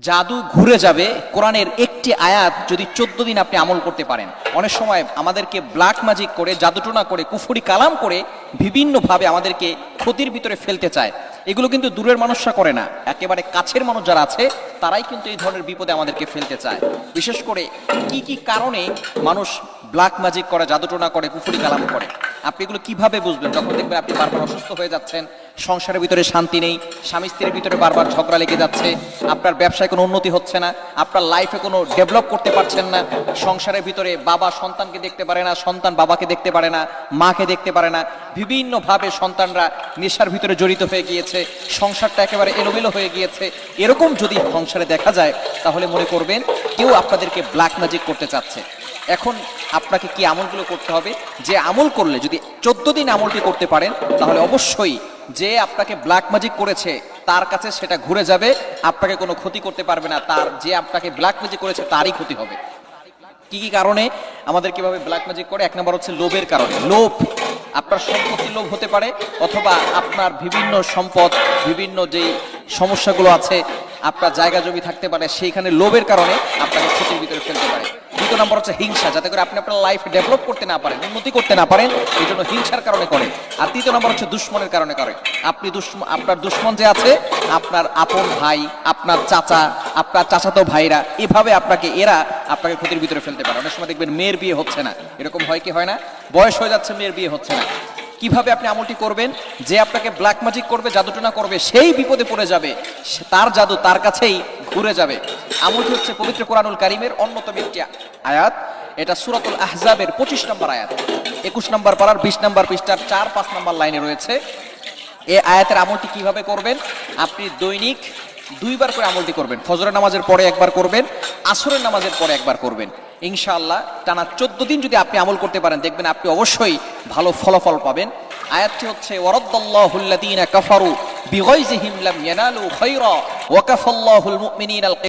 জাদু ঘুরে যাবে কোরআনের একটি আয়াত যদি 14 দিন আপনি আমল করতে পারেন। অনেক সময় আমাদেরকে ব্ল্যাক ম্যাজিক করে, জাদুটোনা করে, কুফরি কালাম করে বিভিন্নভাবে আমাদেরকে ক্ষতির ভিতরে ফেলতে চায়। এগুলো কিন্তু দূরের মানুষরা করে না, একেবারে কাছের মানুষ যারা আছে তারাই কিন্তু এই ধরনের বিপদে আমাদেরকে ফেলতে চায়। বিশেষ করে কি কি কারণে মানুষ ব্ল্যাক ম্যাজিক করে, জাদুটোনা করে, কুফরি কালাম করে, আপনি এগুলো কিভাবে বুঝবেন? যখন দেখবেন আপনি বারবার অসুস্থ হয়ে যাচ্ছেন, সংসারের ভিতরে শান্তি নেই, স্বামী স্ত্রীর ভিতরে বারবার ঝগড়া লেগে যাচ্ছে, আপনার ব্যবসায় কোনো উন্নতি হচ্ছে না, আপনার লাইফে কোনো ডেভেলপ করতে পারছেন না, সংসারের ভিতরে বাবা সন্তানকে দেখতে পারে না, সন্তান বাবাকে দেখতে পারে না, মাকে দেখতে পারে না, বিভিন্নভাবে সন্তানরা নেশার ভিতরে জড়িত হয়ে গিয়েছে, সংসারটা একেবারে এলোমেলো হয়ে গিয়েছে, এরকম যদি সংসারে দেখা যায় তাহলে মনে করবেন কেউ আপনাদেরকে ব্ল্যাক ম্যাজিক করতে চাচ্ছে। এখন আপনাকে কি আমলগুলো করতে হবে? যে আমল করলে যদি 14 দিন আমলটি করতে পারেন তাহলে অবশ্যই যে আপনাকে ব্ল্যাক ম্যাজিক করেছে তার কাছে সেটা ঘুরে যাবে, আপনাকে কোনো ক্ষতি করতে পারবে না, তার যে আপনাকে ব্ল্যাক ম্যাজিক করেছে তারই ক্ষতি হবে। কি কি কারণে আমাদের কিভাবে ব্ল্যাক ম্যাজিক করে? 1 নম্বর হচ্ছে লোভের কারণে। লোভ, আপনার সম্পত্তির লোভ হতে পারে, অথবা আপনার বিভিন্ন সম্পদ, বিভিন্ন যেই সমস্যাগুলো আছে, আপনার জায়গা জমি থাকতে পারে, সেইখানে লোভের কারণে আপনাকে ক্ষতির ভিতরে ফেলতে পারে। 2 নম্বর হচ্ছে হিংসা, যাতে করে আপনি আপনার লাইফ ডেভেলপ করতে না পারেন, উন্নতি করতে না পারেন, এই জন্য হিংসার কারণে করে। আর 3 নম্বর হচ্ছে দুশ্মনের কারণে করে। আপনি আপনার দুশ্মন যে আছে, আপনার আপন ভাই, আপনার চাচা, আপনার চাচাতো ভাইরা, এভাবে এরা আপনাকে ক্ষতির ভিতরে ফেলতে পারে। অনেক সময় দেখবেন মেয়ের বিয়ে হচ্ছে না, এরকম হয় কি হয় না? বয়স হয়ে যাচ্ছে, মেয়ের বিয়ে হচ্ছে না। কিভাবে আপনি আমলটি করবেন? যে আপনাকে ব্ল্যাক ম্যাজিক করবে, জাদুটোনা করবে, সেই বিপদে পড়ে যাবে, তার জাদু তার কাছেই ঘুরে যাবে। আমলটি হচ্ছে পবিত্র কোরআনুল কারীমের অন্যতম একটি আয়াত। এটা সূরাতুল আহজাবের 25 নম্বর আয়াত, 21 নম্বর পারার 20 নম্বর পৃষ্ঠার 4-5 নম্বর লাইনে রয়েছে। এই আয়াতের আমলটি কিভাবে করবেন? আপনি দৈনিক 2 বার করে আমলটি করবেন। ফজরের নামাজের পরে একবার করবেন, আসরের নামাজের পরে একবার করবেন। ইনশাআল্লাহ টানা 14 দিন যদি আপনি আমল করতে পারেন, দেখবেন আপনি অবশ্যই ভালো ফলাফল পাবেন। আয়াতটি হচ্ছে ওয়ারাদ্দাল্লাহুল্লাযীনা কাফারু বিগাইযিহিম লাম ইয়ানালু খায়রা ওয়া কাফাল্লাহুল মুমিনিনাল